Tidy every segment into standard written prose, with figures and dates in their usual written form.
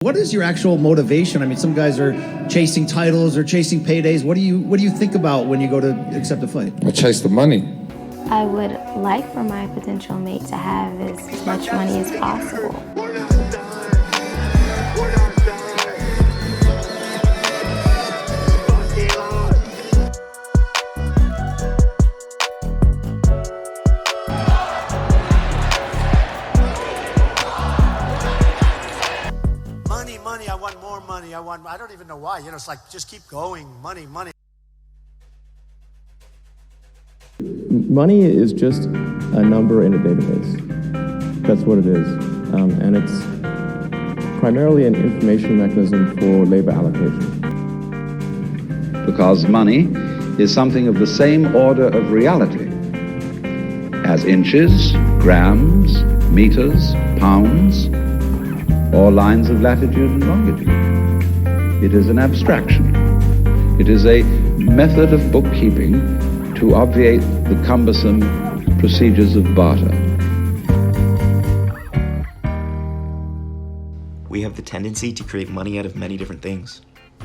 What is your actual motivation? I mean, some guys are chasing titles or chasing paydays. What do you think about when you go to accept a fight? I chase the money. I would like for my potential mate to have as much money as possible. Money, I want more money. I don't even know why. It's like, just keep going. Money. Money is just a number in a database. That's what it is. And it's primarily an information mechanism for labor allocation. Because money is something of the same order of reality as inches, grams, meters, pounds, or lines of latitude and longitude. It is an abstraction. It is a method of bookkeeping to obviate the cumbersome procedures of barter. We have the tendency to create money out of many different things.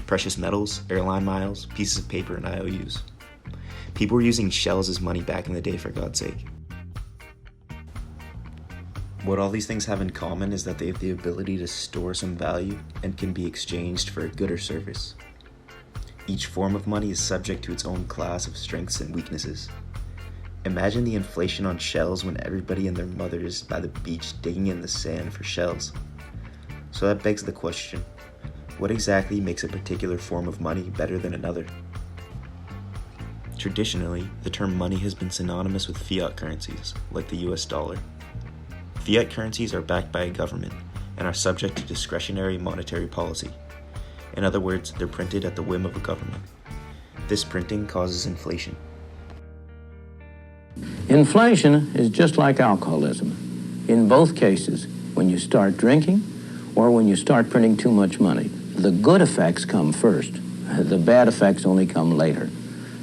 Precious metals, airline miles, pieces of paper, and IOUs. People were using shells as money back in the day, for God's sake. What all these things have in common is that they have the ability to store some value and can be exchanged for a good or service. Each form of money is subject to its own class of strengths and weaknesses. Imagine the inflation on shells when everybody and their mother is by the beach digging in the sand for shells. So that begs the question, what exactly makes a particular form of money better than another? Traditionally, the term money has been synonymous with fiat currencies, like the US dollar. Fiat currencies are backed by a government and are subject to discretionary monetary policy. In other words, they're printed at the whim of a government. This printing causes inflation. Inflation is just like alcoholism. In both cases, when you start drinking or when you start printing too much money, the good effects come first. The bad effects only come later.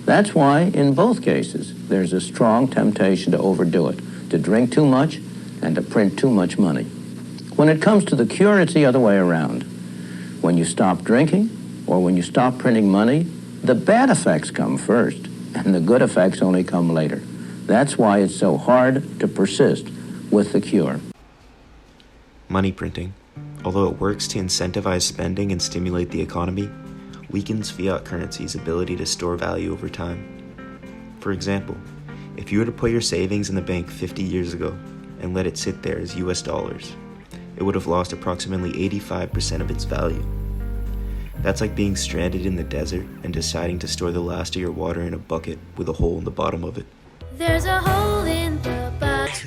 That's why, in both cases, there's a strong temptation to overdo it, to drink too much and to print too much money. When it comes to the cure, it's the other way around. When you stop drinking or when you stop printing money, the bad effects come first and the good effects only come later. That's why it's so hard to persist with the cure. Money printing, although it works to incentivize spending and stimulate the economy, weakens fiat currency's ability to store value over time. For example, if you were to put your savings in the bank 50 years ago and let it sit there as US dollars, it would have lost approximately 85% of its value. That's like being stranded in the desert and deciding to store the last of your water in a bucket with a hole in the bottom of it. There's a hole in the bucket.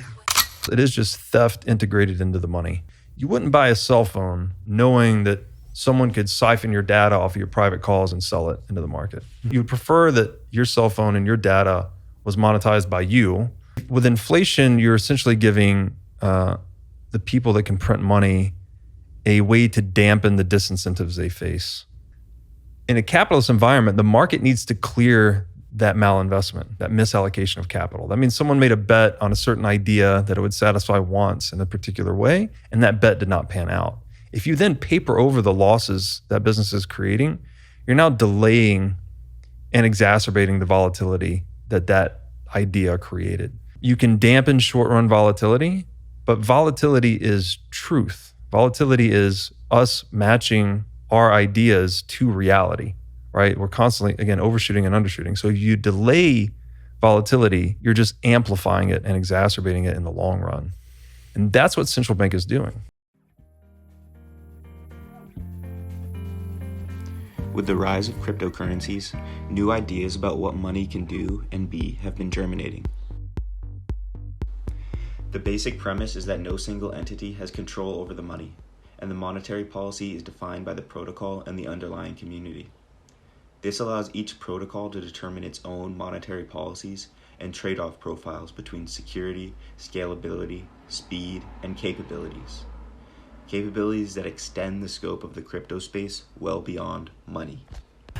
It is just theft integrated into the money. You wouldn't buy a cell phone knowing that someone could siphon your data off of your private calls and sell it into the market. You would prefer that your cell phone and your data was monetized by you. With inflation, you're essentially giving the people that can print money a way to dampen the disincentives they face. In a capitalist environment, the market needs to clear that malinvestment, that misallocation of capital. That means someone made a bet on a certain idea that it would satisfy wants in a particular way, and that bet did not pan out. If you then paper over the losses that business is creating, you're now delaying and exacerbating the volatility that idea created. You can dampen short-run volatility, but volatility is truth. Volatility is us matching our ideas to reality, right? We're constantly, again, overshooting and undershooting. So if you delay volatility, you're just amplifying it and exacerbating it in the long run. And that's what central bank is doing. With the rise of cryptocurrencies, new ideas about what money can do and be have been germinating. The basic premise is that no single entity has control over the money, and the monetary policy is defined by the protocol and the underlying community. This allows each protocol to determine its own monetary policies and trade-off profiles between security, scalability, speed, and capabilities. Capabilities that extend the scope of the crypto space well beyond money.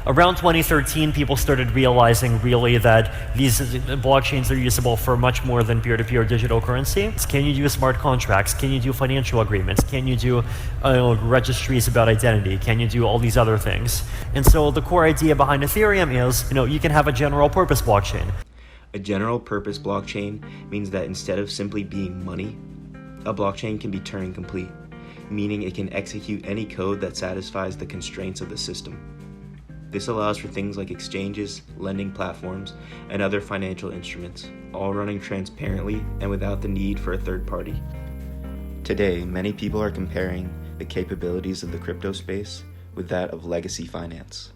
Around 2013, people started realizing really that these blockchains are usable for much more than peer-to-peer digital currency. Can you do smart contracts? Can you do financial agreements? Can you do registries about identity? Can you do all these other things? And so the core idea behind Ethereum is, you can have a general purpose blockchain. A general purpose blockchain means that instead of simply being money, a blockchain can be Turing complete, meaning it can execute any code that satisfies the constraints of the system. This allows for things like exchanges, lending platforms, and other financial instruments, all running transparently and without the need for a third party. Today, many people are comparing the capabilities of the crypto space with that of legacy finance.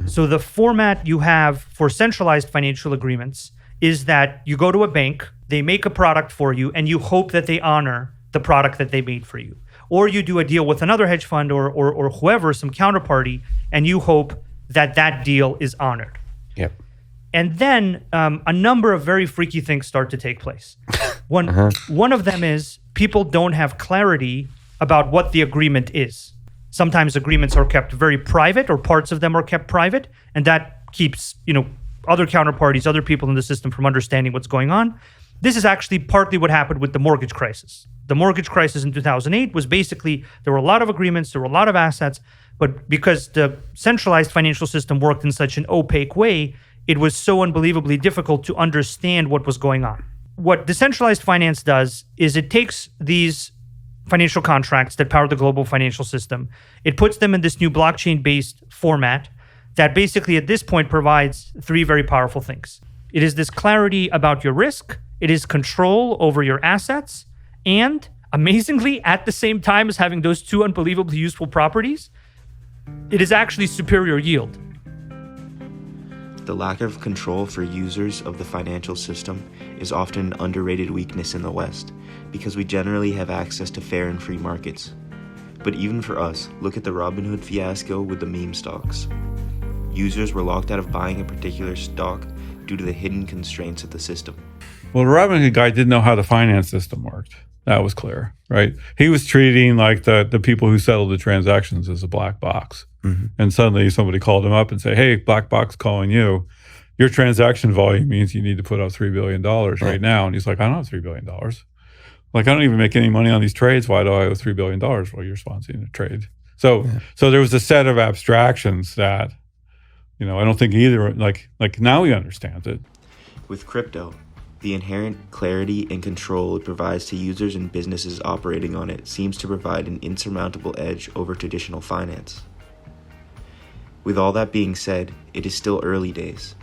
So the format you have for centralized financial agreements is that you go to a bank, they make a product for you, and you hope that they honor the product that they made for you. Or you do a deal with another hedge fund or whoever, some counterparty, and you hope that that deal is honored. Yep. And then a number of very freaky things start to take place. One of them is people don't have clarity about what the agreement is. Sometimes agreements are kept very private, or parts of them are kept private, and that keeps, other counterparties, other people in the system from understanding what's going on. This is actually partly what happened with the mortgage crisis. The mortgage crisis in 2008 was basically, there were a lot of agreements, there were a lot of assets, but because the centralized financial system worked in such an opaque way, it was so unbelievably difficult to understand what was going on. What decentralized finance does is it takes these financial contracts that power the global financial system, it puts them in this new blockchain-based format that basically at this point provides three very powerful things. It is this clarity about your risk, it is control over your assets, and amazingly, at the same time as having those two unbelievably useful properties, it is actually superior yield. The lack of control for users of the financial system is often an underrated weakness in the West, because we generally have access to fair and free markets. But even for us, look at the Robinhood fiasco with the meme stocks. Users were locked out of buying a particular stock due to the hidden constraints of the system. Well, the Robinhood guy didn't know how the finance system worked. That was clear, right? He was treating like the people who settled the transactions as a black box. Mm-hmm. And suddenly somebody called him up and said, hey, black box calling you. Your transaction volume means you need to put up $3 billion right now. And he's like, I don't have $3 billion. Like, I don't even make any money on these trades. Why do I owe $3 billion? Well, you're sponsoring a trade. So there was a set of abstractions that, I don't think either, like now he understands it. With crypto, the inherent clarity and control it provides to users and businesses operating on it seems to provide an insurmountable edge over traditional finance. With all that being said, it is still early days.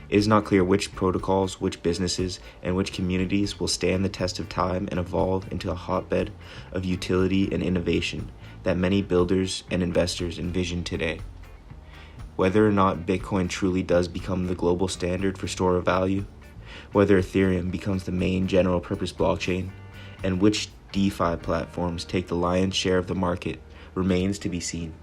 It is not clear which protocols, which businesses, and which communities will stand the test of time and evolve into a hotbed of utility and innovation that many builders and investors envision today. Whether or not Bitcoin truly does become the global standard for store of value, whether Ethereum becomes the main general purpose blockchain, and which DeFi platforms take the lion's share of the market remains to be seen.